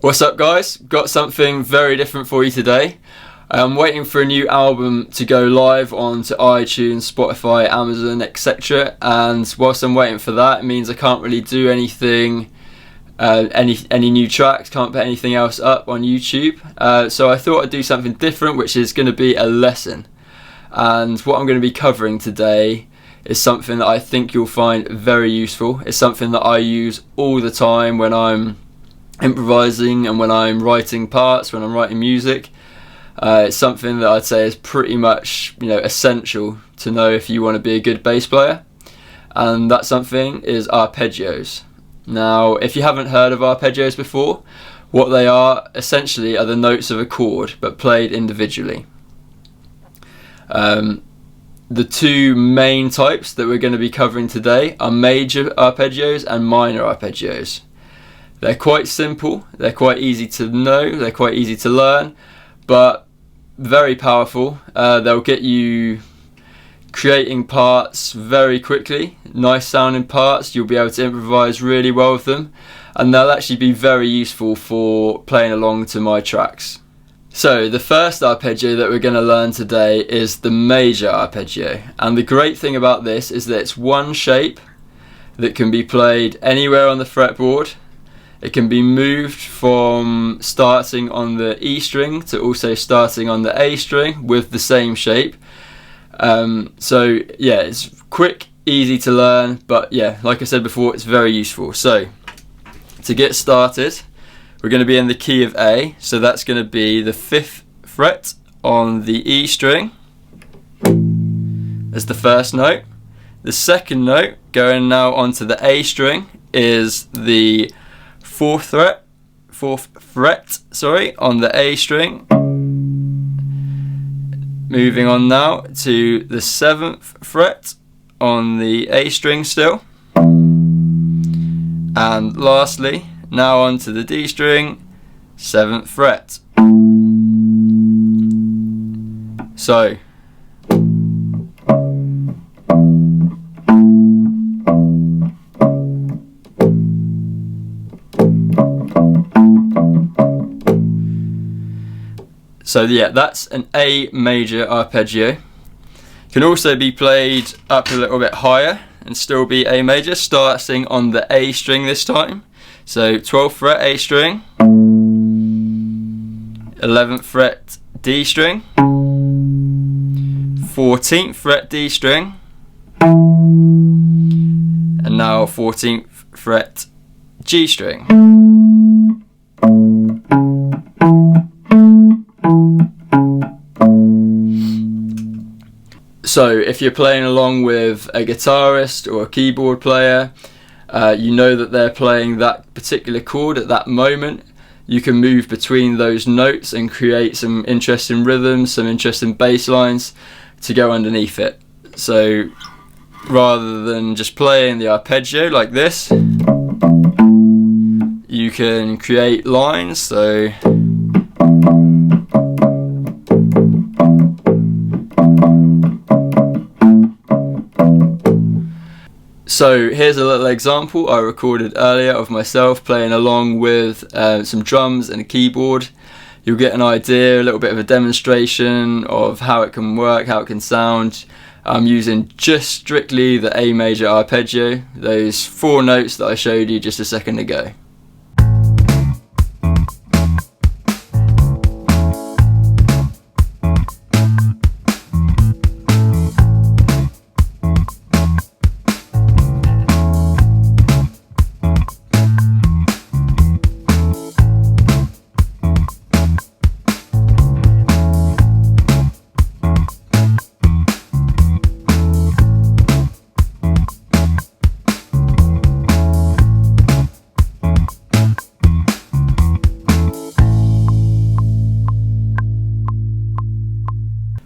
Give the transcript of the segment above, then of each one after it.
What's up guys? Got something very different for you today. I'm waiting for a new album to go live onto iTunes, Spotify, Amazon, etc. And whilst I'm waiting for that, it means I can't really do anything, any new tracks, can't put anything else up on YouTube. So I thought I'd do something different, which is going to be a lesson. And what I'm going to be covering today is something that I think you'll find very useful. It's something that I use all the time when I'm improvising and when I'm writing parts, when I'm writing music. It's something that I'd say is pretty much, essential to know if you want to be a good bass player, and that something is arpeggios. Now, if you haven't heard of arpeggios before, what they are essentially are the notes of a chord but played individually. The two main types that we're going to be covering today are major arpeggios and minor arpeggios. They're quite simple, they're quite easy to know, they're quite easy to learn, but very powerful. They'll get you creating parts very quickly, nice sounding parts. You'll be able to improvise really well with them, and they'll actually be very useful for playing along to my tracks. So the first arpeggio that we're going to learn today is the major arpeggio, and the great thing about this is that it's one shape that can be played anywhere on the fretboard. It can be moved from starting on the E string to also starting on the A string with the same shape. So yeah, it's quick, easy to learn, but yeah, like I said before, it's very useful. So to get started, we're going to be in the key of A, so that's going to be the 5th fret on the E string as the first note. The second note, going now onto the A string, is the 4th fret, on the A string. Moving on now to the 7th fret on the A string still. And lastly, now onto the D string, 7th fret. So yeah, that's an A major arpeggio. Can also be played up a little bit higher and still be A major, starting on the A string this time. So 12th fret A string, 11th fret D string, 14th fret D string, and now 14th fret G string. So if you're playing along with a guitarist or a keyboard player, you know that they're playing that particular chord at that moment. You can move between those notes and create some interesting rhythms, some interesting bass lines to go underneath it. So rather than just playing the arpeggio like this, you can create lines. So here's a little example I recorded earlier of myself playing along with some drums and a keyboard. You'll get an idea, a little bit of a demonstration of how it can work, how it can sound. I'm using just strictly the A major arpeggio, those 4 notes that I showed you just a second ago.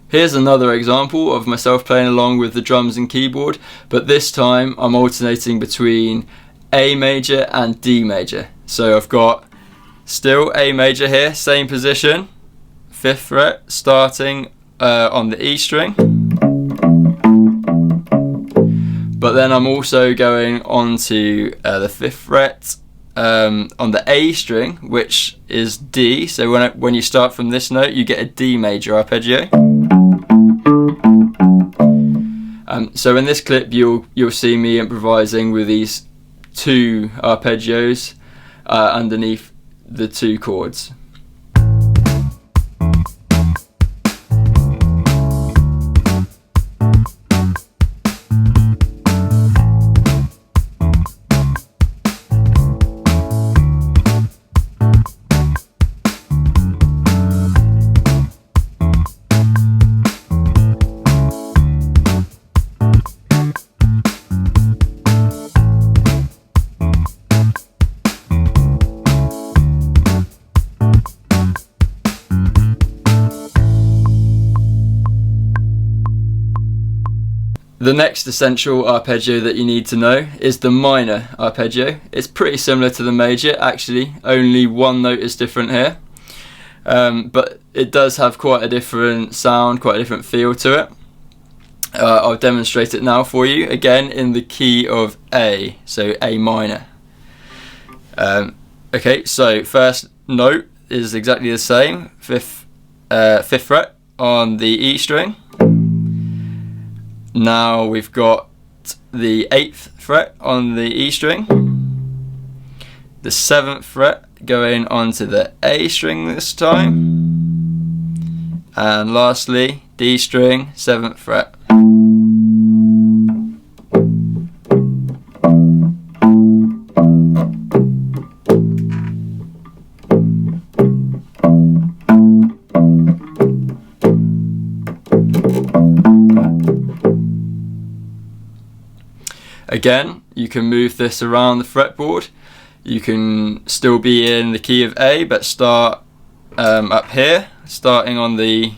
Here's another example of myself playing along with the drums and keyboard, but this time I'm alternating between A major and D major. So I've got still A major here, same position, 5th fret, starting on the E string. But then I'm also going on to the 5th fret on the A string, which is D. So when you start from this note, you get a D major arpeggio. So in this clip, you'll see me improvising with these 2 arpeggios underneath the 2 chords. The next essential arpeggio that you need to know is the minor arpeggio. It's pretty similar to the major, actually, only one note is different here. But it does have quite a different sound, quite a different feel to it. I'll demonstrate it now for you, again in the key of A, so A minor. Okay, so first note is exactly the same, fifth fret on the E string. Now we've got the 8th fret on the E string, the 7th fret going onto the A string this time, and lastly D string, 7th fret. Again, you can move this around the fretboard. You can still be in the key of A, but start up here, starting on the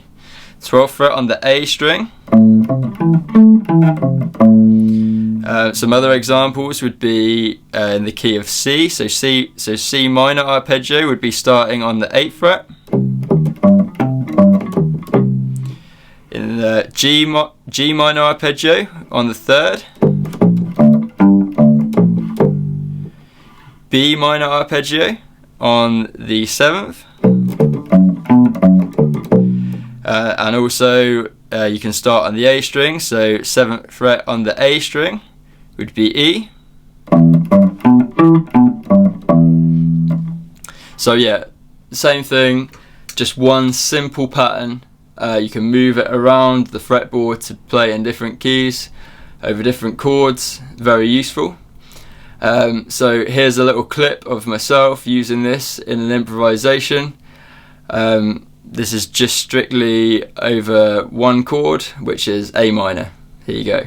12th fret on the A string. Some other examples would be in the key of C. So C minor arpeggio would be starting on the 8th fret. In the G minor arpeggio on the 3rd. B minor arpeggio on the 7th, and also you can start on the A string, so 7th fret on the A string would be E. So yeah, same thing, just one simple pattern. You can move it around the fretboard to play in different keys over different chords, very useful. So here's a little clip of myself using this in an improvisation. This is just strictly over one chord, which is A minor. Here you go.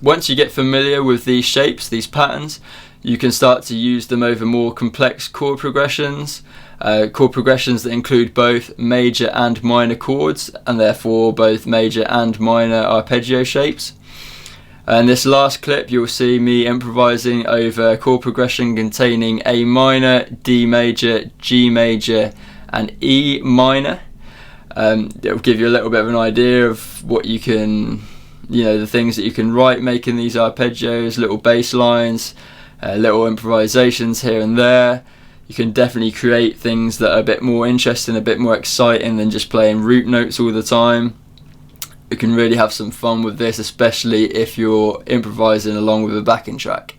Once you get familiar with these shapes, these patterns, you can start to use them over more complex chord progressions that include both major and minor chords, and therefore both major and minor arpeggio shapes. In this last clip, you'll see me improvising over a chord progression containing A minor, D major, G major, and E minor. It'll give you a little bit of an idea of what you can, the things that you can write making these arpeggios, little bass lines, little improvisations here and there. You can definitely create things that are a bit more interesting, a bit more exciting than just playing root notes all the time. You can really have some fun with this, especially if you're improvising along with a backing track.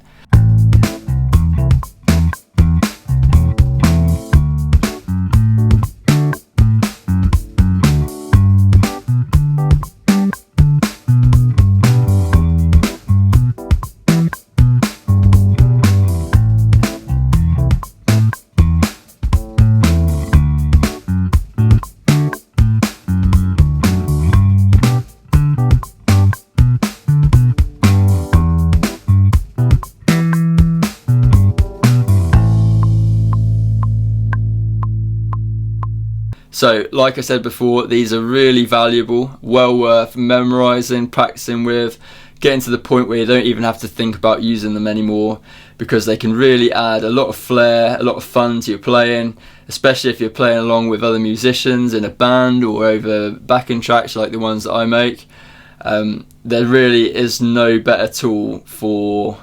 So like I said before, these are really valuable, well worth memorizing, practicing with, getting to the point where you don't even have to think about using them anymore, because they can really add a lot of flair, a lot of fun to your playing, especially if you're playing along with other musicians in a band or over backing tracks like the ones that I make. There really is no better tool for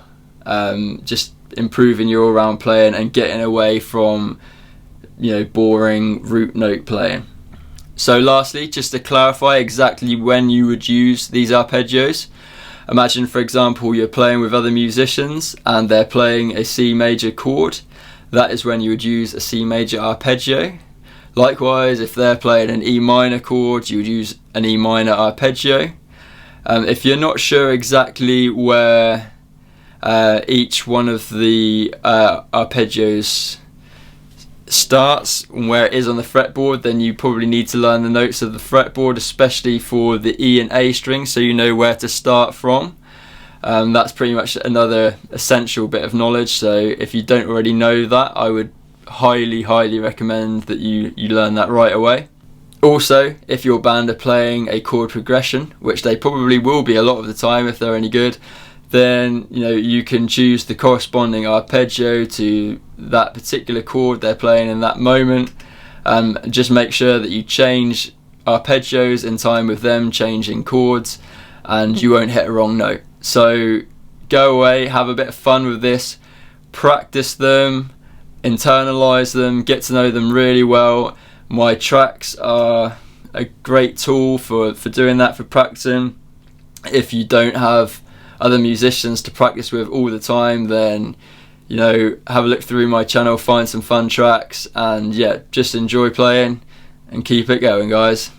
just improving your all-round playing and getting away from, you know, boring root note playing. So lastly, just to clarify exactly when you would use these arpeggios. Imagine, for example, you're playing with other musicians and they're playing a C major chord. That is when you would use a C major arpeggio. Likewise, if they're playing an E minor chord, you would use an E minor arpeggio. If you're not sure exactly where each one of the arpeggios starts and where it is on the fretboard, then you probably need to learn the notes of the fretboard, especially for the E and A strings, so you know where to start from. That's pretty much another essential bit of knowledge, so if you don't already know that, I would highly recommend that you learn that right away. Also, if your band are playing a chord progression, which they probably will be a lot of the time if they're any good, then you know you can choose the corresponding arpeggio to that particular chord they're playing in that moment. Just make sure that you change arpeggios in time with them changing chords, and you won't hit a wrong note. So go away, have a bit of fun with this, practice them, internalize them, get to know them really well. My tracks are a great tool for doing that, for practicing. If you don't have other musicians to practice with all the time, then you know, have a look through my channel, find some fun tracks, and yeah, just enjoy playing and keep it going, guys.